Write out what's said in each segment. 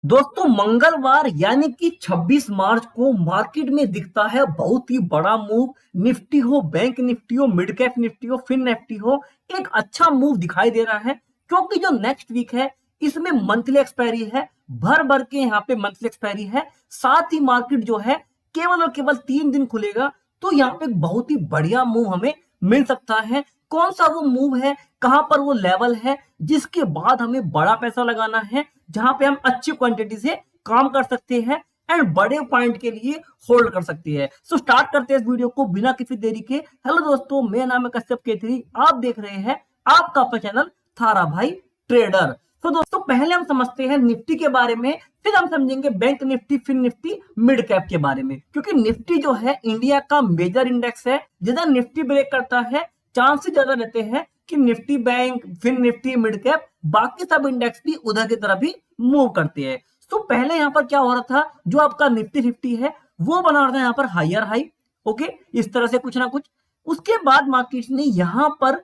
दोस्तों मंगलवार यानी कि 26 मार्च को मार्केट में दिखता है बहुत ही बड़ा मूव। निफ्टी हो, बैंक निफ्टी हो, मिड कैप निफ्टी हो, फिन निफ्टी हो, एक अच्छा मूव दिखाई दे रहा है क्योंकि जो नेक्स्ट वीक है इसमें मंथली एक्सपायरी है। भर भर के यहाँ पे मंथली एक्सपायरी है। साथ ही मार्केट जो है केवल और केवल 3 दिन खुलेगा। तो यहाँ पे एक बहुत ही बढ़िया मूव हमें मिल सकता है। कौन सा वो मूव है, कहां पर वो लेवल है जिसके बाद हमें बड़ा पैसा लगाना है, जहां पे हम अच्छी क्वांटिटी से काम कर सकते हैं एंड बड़े पॉइंट के लिए होल्ड कर सकते हैं। सो स्टार्ट करते हैं इस वीडियो को बिना किसी देरी के। हेलो दोस्तों, मेरा नाम है कश्यप केतरी, आप देख रहे हैं आपका अपना चैनल थारा भाई ट्रेडर। तो दोस्तों पहले हम समझते हैं निफ्टी के बारे में, फिर हम समझेंगे बैंक निफ्टी, फिर निफ्टी, मिड कैप के बारे में। क्योंकि निफ्टी जो है इंडिया का मेजर इंडेक्स है। जिधर निफ्टी ब्रेक करता है चांसेस ज्यादा रहते हैं कि निफ्टी, बैंक, फिर निफ्टी, मिड कैप, बाकी सब इंडेक्स भी उधर की तरफ भी मूव करते हैं। तो पहले यहाँ पर क्या हो रहा था, जो आपका निफ्टी 50 है वो बना रहा था यहाँ पर हायर हाई। ओके, इस तरह से कुछ ना कुछ। उसके बाद मार्केट्स ने यहाँ पर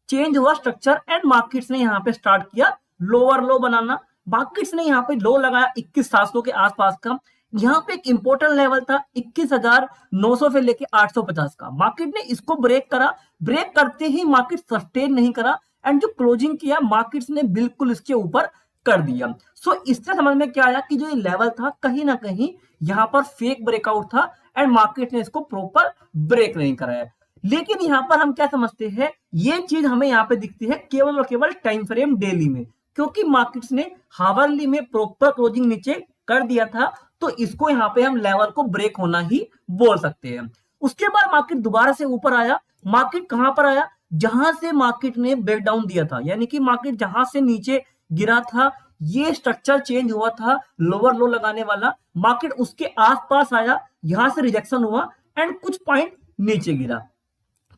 चेंज हुआ स्ट्रक्चर एंड मार्केट्स ने यहाँ पे स्टार्ट किया लोअर लो बनाना। मार्केट्स ने यहाँ पे लो लगाया 21,700 के आसपास का। यहाँ पे एक इंपॉर्टेंट लेवल था 21,900 से लेके 850 का। मार्केट ने इसको ब्रेक करा। ब्रेक करते ही मार्केट सस्टेन नहीं करा एंड जो क्लोजिंग किया मार्केट्स ने बिल्कुल इसके ऊपर कर दिया। सो इससे समझ में क्या आया कि जो ये लेवल था कहीं ना कहीं यहाँ पर फेक ब्रेकआउट था एंड मार्केट ने इसको प्रॉपर ब्रेक नहीं कराया। लेकिन यहाँ पर हम क्या समझते हैं, ये चीज हमें यहाँ पे दिखती है केवल और केवल टाइम फ्रेम डेली में। क्योंकि मार्केट्स ने हावरली में प्रॉपर क्लोजिंग नीचे कर दिया था, तो इसको यहाँ पे हम लेवल को ब्रेक होना ही बोल सकते हैं। उसके बाद मार्केट दोबारा से ऊपर आया। मार्केट कहां पर आया, जहां से मार्केट ने ब्रेकडाउन दिया था, यानी कि मार्केट जहां से नीचे गिरा था, ये स्ट्रक्चर चेंज हुआ था लोअर लो लगाने वाला। मार्केट उसके आसपास आया, यहां से रिजेक्शन हुआ एंड कुछ पॉइंट नीचे गिरा।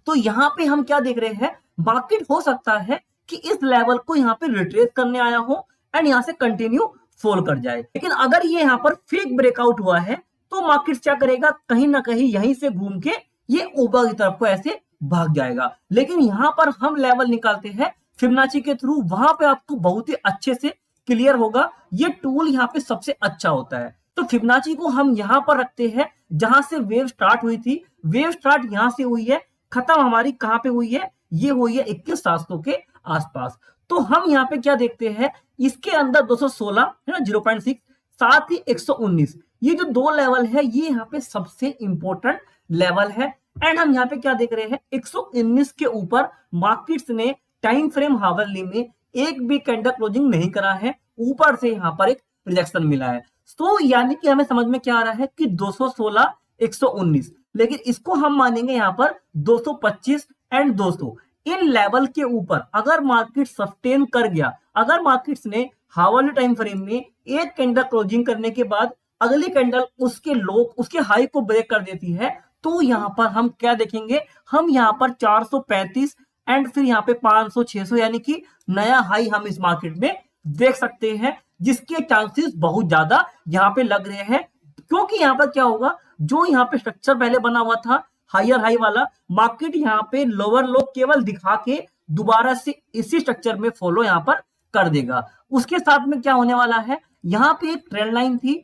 तो यहाँ पे हम क्या देख रहे हैं, मार्केट हो सकता है कि इस लेवल को यहाँ पे रिट्रेस करने आया हो एंड यहाँ से कंटिन्यू फॉल कर जाए। लेकिन अगर ये यहाँ पर फेक ब्रेकआउट हुआ है तो मार्केट क्या करेगा, कहीं ना कहीं यहीं से घूम के ये ऊपर की तरफ को ऐसे भाग जाएगा। लेकिन यहाँ पर हम लेवल निकालते हैं फिबोनाची के थ्रू, वहां पे आपको बहुत ही अच्छे से क्लियर होगा। ये टूल यहाँ पे सबसे अच्छा होता है। तो फिबोनाची को हम यहाँ पर रखते हैं जहां से वेव स्टार्ट हुई थी। वेव स्टार्ट यहाँ से हुई है, खत्म हमारी कहां पे हुई है, ये हुई है 21,700 के आसपास। तो हम यहाँ पे क्या देखते हैं, इसके अंदर 216 है ना, 0.6, साथ ही 119, ये जो दो लेवल है ये यहाँ पे सबसे इंपॉर्टेंट लेवल है। एंड हम यहाँ पे क्या देख रहे हैं, 119 के ऊपर मार्केट्स ने टाइम फ्रेम हावरली में एक भी कैंडल क्लोजिंग नहीं करा है, ऊपर से यहाँ पर एक रिजेक्शन मिला है। तो यानी कि हमें समझ में क्या आ रहा है कि 216, 119, लेकिन इसको हम मानेंगे यहाँ पर 225 एंड 200। इन लेवल के ऊपर अगर मार्केट सस्टेन कर गया, अगर मार्केट्स ने हावरली टाइम फ्रेम में एक कैंडल क्लोजिंग करने के बाद अगली कैंडल उसके लो, उसके हाई को ब्रेक कर देती है, तो यहाँ पर हम क्या देखेंगे, हम यहाँ पर 435 एंड फिर यहाँ पे 500, 600, यानी कि नया हाई हम इस मार्केट में देख सकते हैं, जिसके चांसेस बहुत ज्यादा यहाँ पे लग रहे हैं। क्योंकि यहाँ पर क्या होगा, जो यहाँ पे स्ट्रक्चर पहले बना हुआ था हायर हाई वाला, मार्केट यहाँ पे लोअर लो केवल दिखा के दोबारा से इसी स्ट्रक्चर में फॉलो यहाँ पर कर देगा। उसके साथ में क्या होने वाला है, यहाँ पे एक ट्रेंड लाइन थी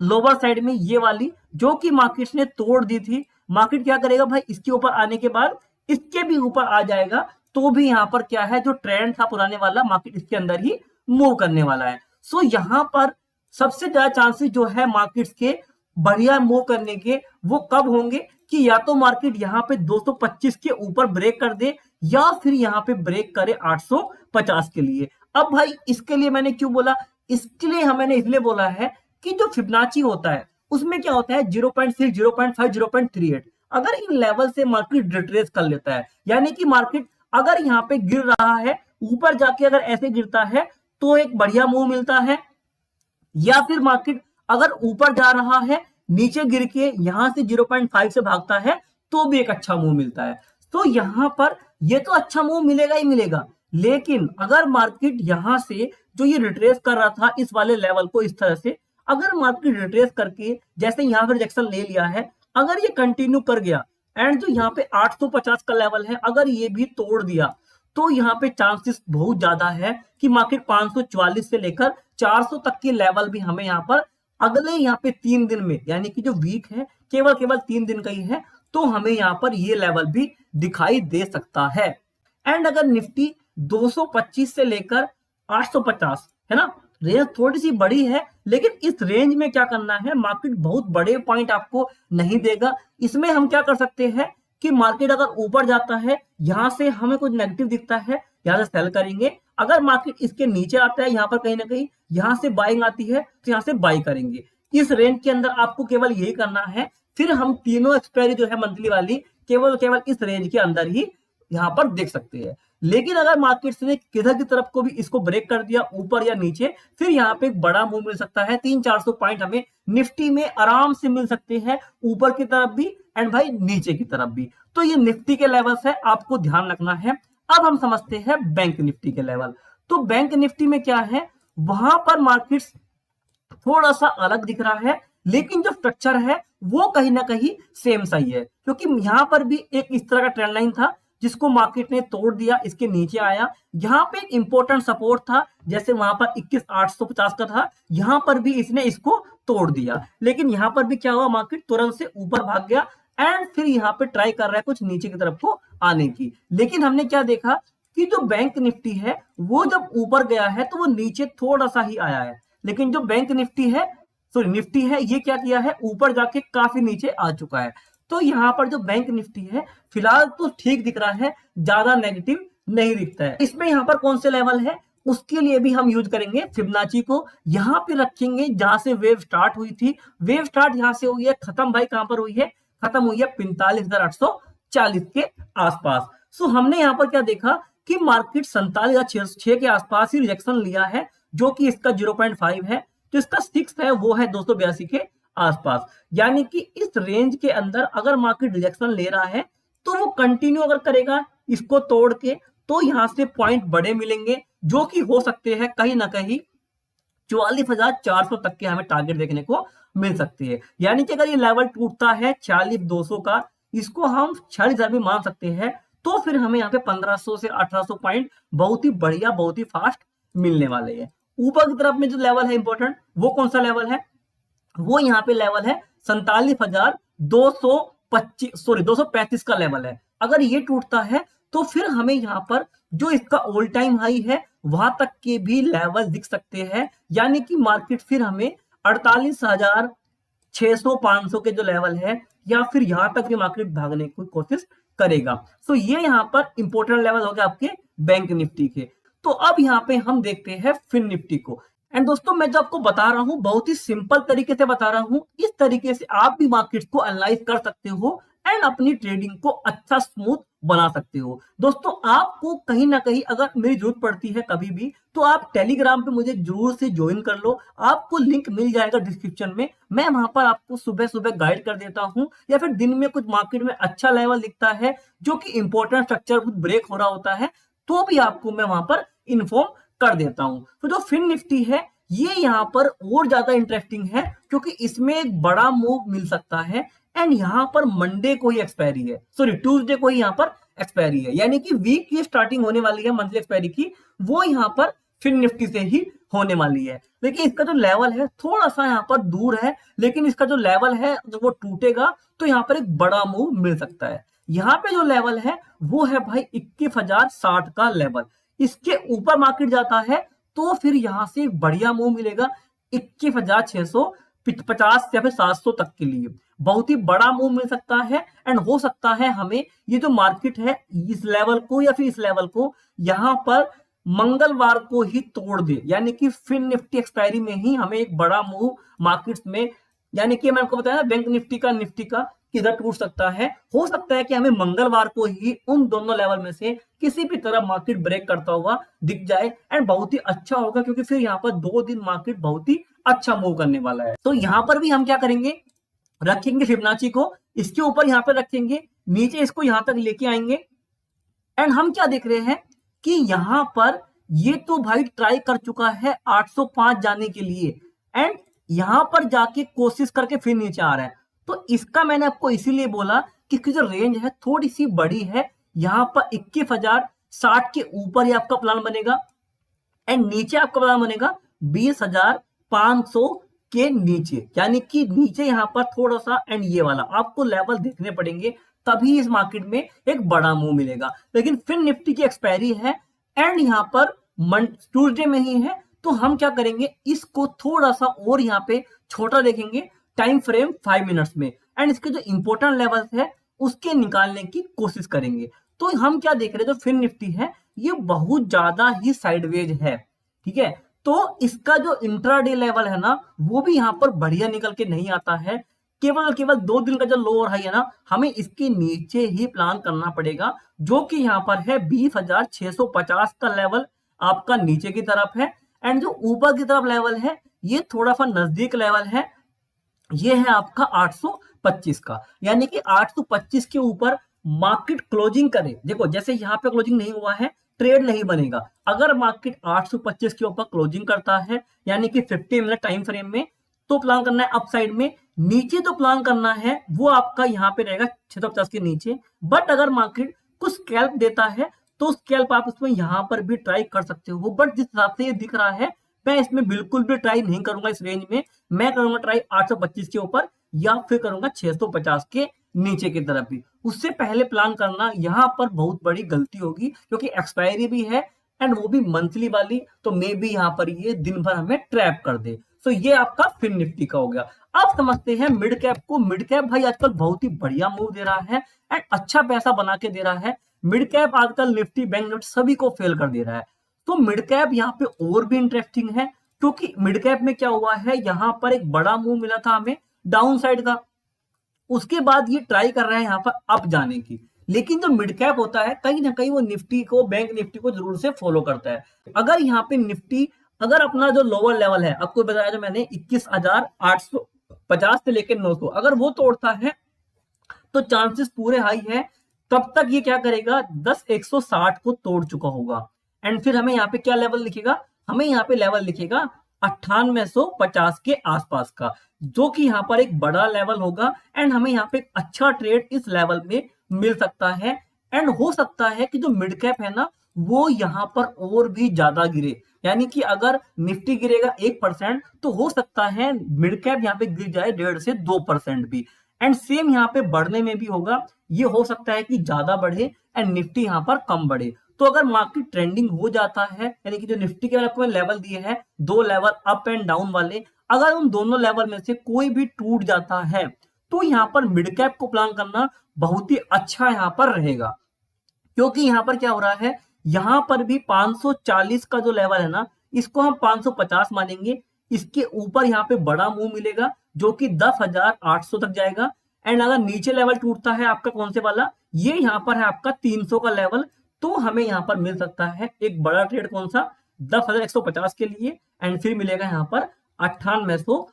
लोअर साइड में ये वाली, जो कि मार्केट ने तोड़ दी थी। मार्केट क्या करेगा भाई, इसके ऊपर आने के बाद इसके भी ऊपर आ जाएगा, तो भी यहाँ पर क्या है, जो ट्रेंड था पुराने वाला, मार्केट इसके अंदर ही मूव करने वाला है। सो यहाँ पर सबसे ज्यादा चांसेस जो है मार्केट्स के बढ़िया मूव करने के, वो कब होंगे कि या तो मार्केट यहाँ पे 225 के ऊपर ब्रेक कर दे, या फिर यहाँ पे ब्रेक करे 850 के लिए। अब भाई इसके लिए मैंने क्यों बोला, इसके लिए मैंने इसलिए बोला है कि जो फिबोनाची होता है उसमें क्या होता है 0.6, 0.5, 0.38। अगर इन लेवल से मार्केट रिट्रेस कर लेता है, यानी कि मार्केट अगर यहाँ पे गिर रहा है, ऊपर जाके अगर ऐसे गिरता है तो एक बढ़िया मूव मिलता है, या फिर मार्केट अगर ऊपर जा रहा है नीचे गिर के यहां से 0.5 से भागता है तो भी एक अच्छा मूव मिलता है। तो यहां पर ये तो अच्छा मूव मिलेगा ही मिलेगा, लेकिन अगर मार्केट यहां से जो ये रिट्रेस कर रहा था इस वाले लेवल को इस तरह से, अगर मार्केट रिट्रेस करके जैसे यहां पर रिजेक्शन ले लिया है, अगर ये कंटिन्यू कर गया एंड जो यहाँ पे 850 का लेवल है अगर ये भी तोड़ दिया, तो यहाँ पे चांसेस बहुत ज्यादा है कि मार्केट 544 से लेकर 400 तक के लेवल भी हमें यहाँ पर अगले यहाँ पे 3 दिन में, यानी कि जो वीक है केवल केवल 3 दिन का ही है, तो हमें यहाँ पर ये लेवल भी दिखाई दे सकता है। एंड अगर निफ्टी 225 से लेकर 850 है ना, रेंज थोड़ी सी बड़ी है, लेकिन इस रेंज में क्या करना है, मार्केट बहुत बड़े पॉइंट आपको नहीं देगा। इसमें हम क्या कर सकते हैं कि मार्केट अगर ऊपर जाता है, यहां से हमें कुछ नेगेटिव दिखता है, यहां से सेल करेंगे। अगर मार्केट इसके नीचे आता है, यहाँ पर कहीं ना कहीं यहां से बाइंग आती है, तो यहाँ से बाई करेंगे। इस रेंज के अंदर आपको केवल यही करना है। फिर हम तीनों एक्सपायरी जो है मंथली वाली केवल केवल इस रेंज के अंदर ही यहाँ पर देख सकते हैं। लेकिन अगर मार्केट ने किधर की तरफ को भी इसको ब्रेक कर दिया, ऊपर या नीचे, फिर यहाँ पे एक बड़ा मूव मिल सकता है। 300-400 पॉइंट हमें निफ्टी में आराम से मिल सकते हैं, ऊपर की तरफ भी एंड भाई नीचे की तरफ भी। तो ये निफ्टी के लेवल्स है, आपको ध्यान रखना है। अब हम समझते हैं बैंक निफ्टी के लेवल। तो बैंक निफ्टी में क्या है, वहां पर मार्केट थोड़ा सा अलग दिख रहा है, लेकिन जो स्ट्रक्चर है वो कहीं ना कहीं सेम सही है, क्योंकि यहाँ पर भी एक इस तरह का ट्रेंड लाइन था जिसको मार्केट ने तोड़ दिया, इसके नीचे आया। यहाँ पे एक इंपॉर्टेंट सपोर्ट था, जैसे वहां पर 21,850 का था, यहाँ पर भी इसने इसको तोड़ दिया। लेकिन यहाँ पर भी क्या हुआ, मार्केट तुरंत से ऊपर भाग गया एंड फिर यहाँ पे ट्राई कर रहा है कुछ नीचे की तरफ को आने की। लेकिन हमने क्या देखा कि जो बैंक निफ्टी है वो जब ऊपर गया है तो वो नीचे थोड़ा सा ही आया है, लेकिन जो बैंक निफ्टी है, सॉरी निफ्टी है, ये क्या किया है, ऊपर जाके काफी नीचे आ चुका है। तो यहाँ पर जो बैंक निफ्टी है फिलहाल तो ठीक दिख रहा है, ज्यादा नेगेटिव नहीं दिखता है। इसमें यहाँ पर कौन से लेवल है, उसके लिए भी हम यूज करेंगे फिबोनाची को। यहाँ पे रखेंगे जहां से वेव स्टार्ट हुई थी। वेव स्टार्ट यहाँ से हुई है, खत्म भाई कहां पर हुई है, खत्म हुई है 45,840 के आसपास। सो हमने यहाँ पर क्या देखा कि मार्केट 47,606 के आसपास ही रिजेक्शन लिया है, जो कि इसका 0.5 है। तो इसका 6 है वो है 282 के आसपास। यानी कि इस रेंज के अंदर अगर मार्केट रिजेक्शन ले रहा है तो वो कंटिन्यू अगर करेगा इसको तोड़ के, तो यहां से पॉइंट बड़े मिलेंगे, जो कि हो सकते हैं कहीं ना कहीं 44,400 तक के हमें टारगेट देखने को मिल सकती है। यानी कि अगर ये लेवल टूटता है 46,200 का, इसको हम 46,000 भी मान सकते हैं, तो फिर हमें यहाँ पे 1,500 से 1,800 पॉइंट बहुत ही बढ़िया, बहुत ही फास्ट मिलने वाले हैं। ऊपर की तरफ में जो लेवल है इंपॉर्टेंट, वो कौन सा लेवल है, वो यहाँ पे लेवल है 235 का लेवल है। अगर ये टूटता है तो फिर हमें यहाँ पर जो इसका ऑल टाइम हाई है वहां तक के भी लेवल दिख सकते हैं। यानी कि मार्केट फिर हमें 48,600-500 के जो लेवल है, या फिर यहाँ तक भी मार्केट भागने की कोशिश करेगा। तो ये यहाँ पर इंपॉर्टेंट लेवल हो गया आपके बैंक निफ्टी के। तो अब यहाँ पे हम देखते हैं फिन निफ्टी को। एंड दोस्तों, मैं जो आपको बता रहा हूं बहुत ही सिंपल तरीके से बता रहा हूं, इस तरीके से आप भी मार्केट को एनालाइज कर सकते हो एंड अपनी ट्रेडिंग को अच्छा स्मूथ बना सकते हो। दोस्तों, आपको कहीं ना कहीं अगर मेरी जरूरत पड़ती है कभी भी, तो आप टेलीग्राम पे मुझे जरूर से ज्वाइन कर लो। आपको लिंक मिल जाएगा डिस्क्रिप्शन में। मैं वहां पर आपको सुबह सुबह गाइड कर देता हूं, या फिर दिन में कुछ मार्केट में अच्छा लेवल दिखता है जो कि इंपॉर्टेंट स्ट्रक्चर कुछ ब्रेक हो रहा होता है, तो भी आपको मैं वहां पर इन्फॉर्म कर देता हूं। तो जो फिन निफ्टी है ये यहाँ पर और ज्यादा इंटरेस्टिंग है, क्योंकि इसमें एक बड़ा मूव मिल सकता है। एंड यहाँ पर मंडे को ही एक्सपायरी है, सॉरी ट्यूसडे को ही यहाँ पर एक्सपायरी है, यानी कि वीक की स्टार्टिंग होने वाली है मंथली एक्सपायरी की, वो यहाँ पर फिन निफ्टी से ही होने वाली है। लेकिन इसका जो लेवल है थोड़ा सा यहाँ पर दूर है, लेकिन इसका जो लेवल है जब वो टूटेगा तो यहाँ पर एक बड़ा मूव मिल सकता है। यहाँ पे जो लेवल है वो है भाई 21,060 का लेवल। इसके ऊपर मार्केट जाता है तो फिर यहां से एक बढ़िया मूव मिलेगा 21,650 या फिर 700 तक के लिए, बहुत ही बड़ा मूव मिल सकता है। एंड हो सकता है हमें ये जो मार्केट है इस लेवल को या फिर इस लेवल को यहाँ पर मंगलवार को ही तोड़ दे, यानी कि फिन निफ्टी एक्सपायरी में ही हमें एक बड़ा मूव मार्केट में, यानी कि मैंने आपको बताया बैंक निफ्टी का किधर टूट सकता है। हो सकता है कि हमें मंगलवार को ही उन दोनों लेवल में से किसी भी तरह मार्केट ब्रेक करता हुआ दिख जाए, एंड बहुत ही अच्छा होगा, क्योंकि फिर यहाँ पर 2 दिन मार्केट बहुत ही अच्छा मूव करने वाला है। तो यहाँ पर भी हम क्या करेंगे, रखेंगे फिबोनाची को, इसके ऊपर यहाँ पर रखेंगे, नीचे इसको यहाँ तक लेके आएंगे। एंड हम क्या देख रहे हैं कि यहाँ पर ये तो भाई ट्राई कर चुका है 805 जाने के लिए, एंड यहाँ पर जाके कोशिश करके फिर नीचे आ रहा है। तो इसका मैंने आपको इसीलिए बोला कि जो रेंज है थोड़ी सी बड़ी है, यहाँ पर 60 के ऊपर ही आपका प्लान बनेगा एंड नीचे आपका प्लान बनेगा 20,500 के नीचे, यानी कि नीचे यहाँ पर थोड़ा सा एंड ये वाला आपको लेवल देखने पड़ेंगे, तभी इस मार्केट में एक बड़ा मूव मिलेगा। लेकिन फिर निफ्टी की एक्सपायरी है एंड यहाँ पर ट्यूजडे में ही है, तो हम क्या करेंगे, इसको थोड़ा सा और यहाँ पे छोटा देखेंगे टाइम फ्रेम 5 मिनट्स में एंड इसके जो इंपॉर्टेंट लेवल्स है उसके निकालने की कोशिश करेंगे। तो हम क्या देख रहे हैं, जो फिन निफ्टी है ये बहुत ज्यादा ही साइडवेज है, ठीक है। तो इसका जो इंट्राडे लेवल है ना वो भी यहाँ पर बढ़िया निकल के नहीं आता है, केवल केवल 2 दिन का जो लो और हाई है ना हमें इसके नीचे ही प्लान करना पड़ेगा, जो कि यहाँ पर है 20,650 का लेवल आपका नीचे की तरफ है एंड जो ऊपर की तरफ लेवल है ये थोड़ा सा नजदीक लेवल है, ये है आपका 825 का, यानी कि 825 के ऊपर मार्केट क्लोजिंग करे। देखो जैसे यहाँ पे क्लोजिंग नहीं हुआ है, ट्रेड नहीं बनेगा। अगर मार्केट 825 के ऊपर क्लोजिंग करता है यानी कि 50 मिनट टाइम फ्रेम में, तो प्लान करना है अपसाइड में, नीचे तो प्लान करना है वो आपका यहाँ पे रहेगा 650 के नीचे। बट अगर मार्केट कुछ स्कैल्प देता है तो स्कैल्प आप उसमें यहाँ पर भी ट्राई कर सकते हो, बट जिस हिसाब से ये दिख रहा है मैं इसमें बिल्कुल भी ट्राई नहीं करूंगा इस रेंज में। मैं करूंगा ट्राई 825 के ऊपर या फिर करूंगा 650 के नीचे की तरफ भी। उससे पहले प्लान करना यहाँ पर बहुत बड़ी गलती होगी, क्योंकि एक्सपायरी भी है एंड वो भी मंथली वाली, तो मे भी यहाँ पर ये दिन भर हमें ट्रैप कर दे। तो ये आपका फिन निफ्टी का हो गया। अब समझते हैं मिड कैप को। मिड कैप भाई आजकल बहुत ही बढ़िया मूव दे रहा है एंड अच्छा पैसा बना के दे रहा है। मिड कैप आजकल निफ्टी बैंक निफ्टी सभी को फेल कर दे रहा है। तो मिड कैप यहाँ पे और भी इंटरेस्टिंग है, क्योंकि मिड कैप में क्या हुआ है, यहाँ पर एक बड़ा मूव मिला था हमें डाउन साइड का, उसके बाद ये ट्राई कर रहा है यहाँ पर अप जाने की। लेकिन जो मिड कैप होता है कहीं ना कहीं वो निफ्टी को, बैंक निफ्टी को जरूर से फॉलो करता है। अगर यहाँ पे निफ्टी अगर अपना जो लोअर लेवल है, आपको बताया जो मैंने 21,850 से लेकर 900, अगर वो तोड़ता है तो चांसेस पूरे हाई है तब तक ये क्या करेगा, 10,160 को तोड़ चुका होगा। एंड फिर हमें यहाँ पे क्या लेवल लिखेगा, हमें यहाँ पे लेवल लिखेगा 9850 के आसपास का, जो कि यहाँ पर एक बड़ा लेवल होगा एंड हमें यहाँ पे अच्छा ट्रेड इस लेवल में मिल सकता है। एंड हो सकता है कि जो मिड कैप है ना वो यहाँ पर और भी ज्यादा गिरे, यानी कि अगर निफ्टी गिरेगा 1% तो हो सकता है मिड कैप यहाँ पे गिर जाए 1.5 से 2% भी। एंड सेम यहाँ पे बढ़ने में भी होगा, ये हो सकता है कि ज्यादा बढ़े एंड निफ्टी यहाँ पर कम बढ़े। तो अगर मार्केट ट्रेंडिंग हो जाता है, यानी कि जो निफ्टी के आपको लेवल दिए हैं 2 लेवल अप एंड डाउन वाले, अगर उन दोनों लेवल में से कोई भी टूट जाता है तो यहाँ पर मिड कैप को प्लान करना बहुत ही अच्छा यहाँ पर रहेगा। क्योंकि यहाँ पर क्या हो रहा है, यहाँ पर भी 540 का जो लेवल है ना इसको हम 550 मानेंगे, इसके ऊपर यहाँ पे बड़ा मूव मिलेगा जो कि 10,800 तक जाएगा। एंड अगर नीचे लेवल टूटता है आपका कौन से वाला, ये यहाँ पर है आपका 300 का लेवल, तो हमें यहाँ पर मिल सकता है एक बड़ा ट्रेड कौन सा, 10,150 के लिए एंड फिर मिलेगा यहाँ पर 9800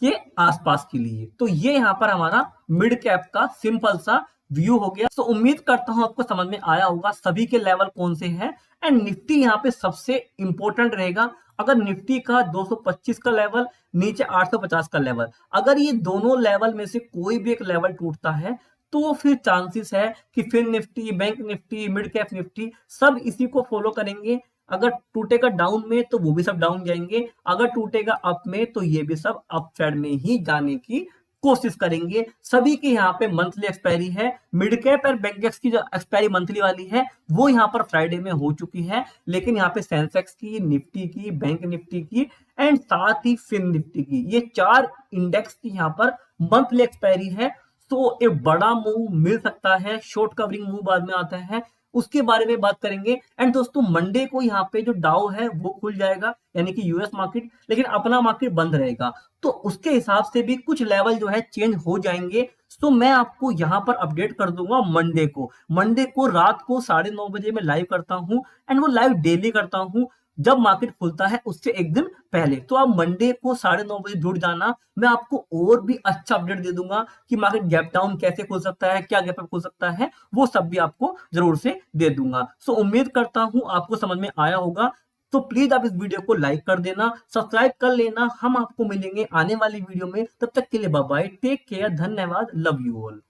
के आसपास के लिए। तो ये यहाँ पर हमारा मिड कैप का सिंपल सा व्यू हो गया। तो उम्मीद करता हूं आपको समझ में आया होगा सभी के लेवल कौन से हैं एंड निफ्टी यहाँ पे सबसे इंपॉर्टेंट रहेगा। अगर निफ्टी का 225 का लेवल, नीचे 850 का लेवल, अगर ये दोनों लेवल में से कोई भी एक लेवल टूटता है तो फिर चांसेस है कि फिर Nifty, bank Nifty, mid cap Nifty सब इसी को फॉलो करेंगे। अगर टूटेगा डाउन में तो वो भी सब डाउन जाएंगे, अगर टूटेगा अप में तो ये भी सब अप साइड में ही जाने की कोशिश करेंगे। सभी की यहाँ पे मंथली एक्सपायरी है। मिड कैप और बैंक की जो एक्सपायरी मंथली वाली है वो यहाँ पर फ्राइडे में हो चुकी है, लेकिन यहाँ पे सेंसेक्स की, निफ्टी की, बैंक निफ्टी की एंड साथ ही फिन निफ्टी की, ये 4 इंडेक्स की यहाँ पर मंथली एक्सपायरी है। तो एक बड़ा मूव मिल सकता है, शॉर्ट कवरिंग मूव बाद में आता है, उसके बारे में बात करेंगे। एंड दोस्तों मंडे को यहाँ पे जो डाउ है वो खुल जाएगा, यानी कि यूएस मार्केट, लेकिन अपना मार्केट बंद रहेगा, तो उसके हिसाब से भी कुछ लेवल जो है चेंज हो जाएंगे। तो मैं आपको यहाँ पर अपडेट कर दूंगा मंडे को रात को 9:30 बजे मैं लाइव करता हूँ एंड वो लाइव डेली करता हूँ जब मार्केट खुलता है उससे एक दिन पहले। तो आप मंडे को 9:30 बजे जुड़ जाना, मैं आपको और भी अच्छा अपडेट दे दूंगा कि मार्केट गैप डाउन कैसे खुल सकता है, क्या गैप अप खुल सकता है, वो सब भी आपको जरूर से दे दूंगा। सो उम्मीद करता हूं आपको समझ में आया होगा। तो प्लीज आप इस वीडियो को लाइक कर देना, सब्सक्राइब कर लेना। हम आपको मिलेंगे आने वाली वीडियो में, तब तक के लिए बाय बाय, टेक केयर, धन्यवाद, लव यू ऑल।